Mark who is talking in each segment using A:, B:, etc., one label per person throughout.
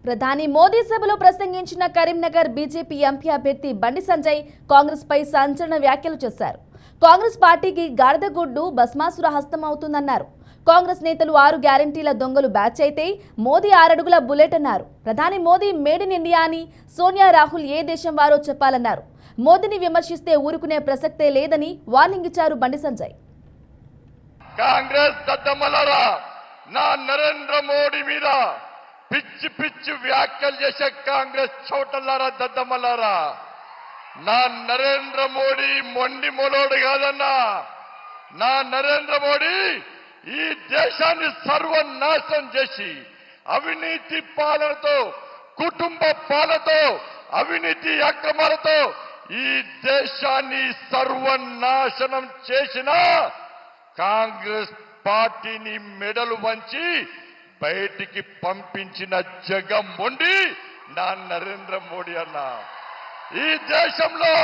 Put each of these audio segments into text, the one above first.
A: ప్రధాని మోదీ సభలో ప్రసంగించిన Karimnagar BJP MP అభ్యర్థి బండి సంజయ్ కాంగ్రెస్ పై సంచలన వ్యాఖ్యలు చేశారు. కాంగ్రెస్ పార్టీకి గాడిదగుడ్డు భస్మాసుర హస్తం అవుతుందన్నారు. కాంగ్రెస్ నేతలు 6 గ్యారంటీల దొంగలు బ్యాచ్ అయితే మోదీ 6 అడుగుల బుల్లెట్ అన్నారు. ప్రధాని మోదీ మేడ్ ఇన్ ఇండియా అని, సోనియా రాహుల్ ఏ దేశం వారో చెప్పాలన్నారు. మోదీని విమర్శిస్తే ఊరుకునే ప్రసక్తే లేదని వార్నింగ్ ఇచ్చారు బండి సంజయ్.
B: కాంగ్రెస్ దద్దమ్మలారా, నా నరేంద్ర మోడీ మీద పిచ్చి పిచ్చి వ్యాఖ్యలు చేసే కాంగ్రెస్ చోటలారా, దద్దమ్మలారా, నా నరేంద్ర మోడీ మొండి మొలోడు కాదన్నా. నా నరేంద్ర మోడీ ఈ దేశాన్ని సర్వనాశనం చేసి అవినీతి పాలనతో, కుటుంబ పాలనతో, అవినీతి అక్రమాలతో ఈ దేశాన్ని సర్వనాశనం చేసిన కాంగ్రెస్ పార్టీని మెడలు వంచి బయటికి పంపించిన జగన్మోహన్ నా నరేంద్ర మోడీ అన్న. ఈ దేశంలో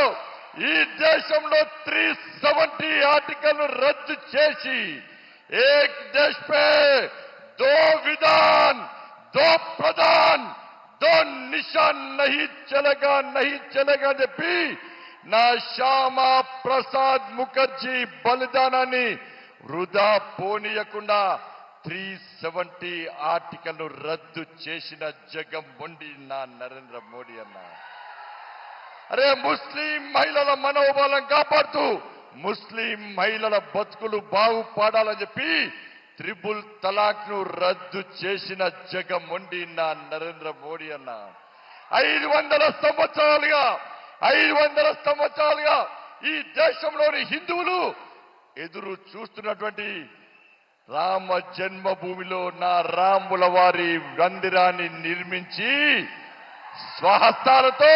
B: 370 ఆర్టికల్ రద్దు చేసి ఏక్ దేశ్ పే దో విధాన్, దో ప్రధాన్, దో నిశాన్ నహీ చలేగా అని చెప్పి నా శ్యామా ప్రసాద్ ముఖర్జీ బలిదానాన్ని వృధా పోనీయకుండా 370 ఆర్టికల్ రద్దు చేసిన జగన్మోహన్ నా నరేంద్ర మోడీ అన్న. అరే, ముస్లిం మహిళల మనోబలం కాపాడుతూ ముస్లిం మహిళల బతుకులు బాగుపడాలని చెప్పి త్రిపుల్ తలాక్ ను రద్దు చేసిన జగన్మోహన్ నా నరేంద్ర మోడీ అన్న. 500 సంవత్సరాలుగా ఈ దేశంలోని హిందువులు ఎదురు చూస్తున్నటువంటి రామ జన్మభూమిలో నా రాముల వారి మందిరాన్ని నిర్మించి స్వహస్తాలతో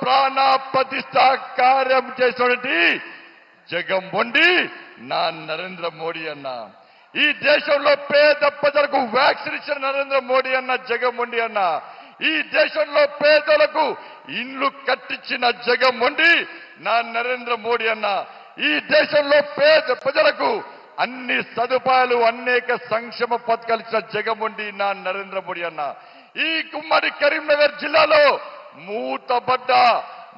B: ప్రాణ ప్రతిష్ఠ కార్యం చేసినటువంటి జగన్మోహన్ నా నరేంద్ర మోడీ అన్న. ఈ దేశంలో పేద ప్రజలకు వ్యాక్సిన్ ఇచ్చిన నరేంద్ర మోడీ అన్న జగన్మోహన్ అన్న. ఈ దేశంలో పేదలకు ఇండ్లు కట్టించిన జగన్మోహన్ నా నరేంద్ర మోడీ అన్న. ఈ దేశంలో పేద ప్రజలకు అన్ని సదుపాయాలు, అనేక సంక్షేమ పథకాలు ఇచ్చిన జగన్మోహన్ నా నరేంద్ర మోడీ అన్న. ఈ ఉమ్మడి కరీంనగర్ జిల్లాలో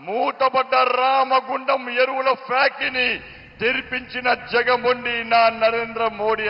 B: మూతబడ్డ రామగుండం ఎరువుల ఫ్యాక్టరీని తెరిపించిన జగన్మోహన్ నా నరేంద్ర మోడీ.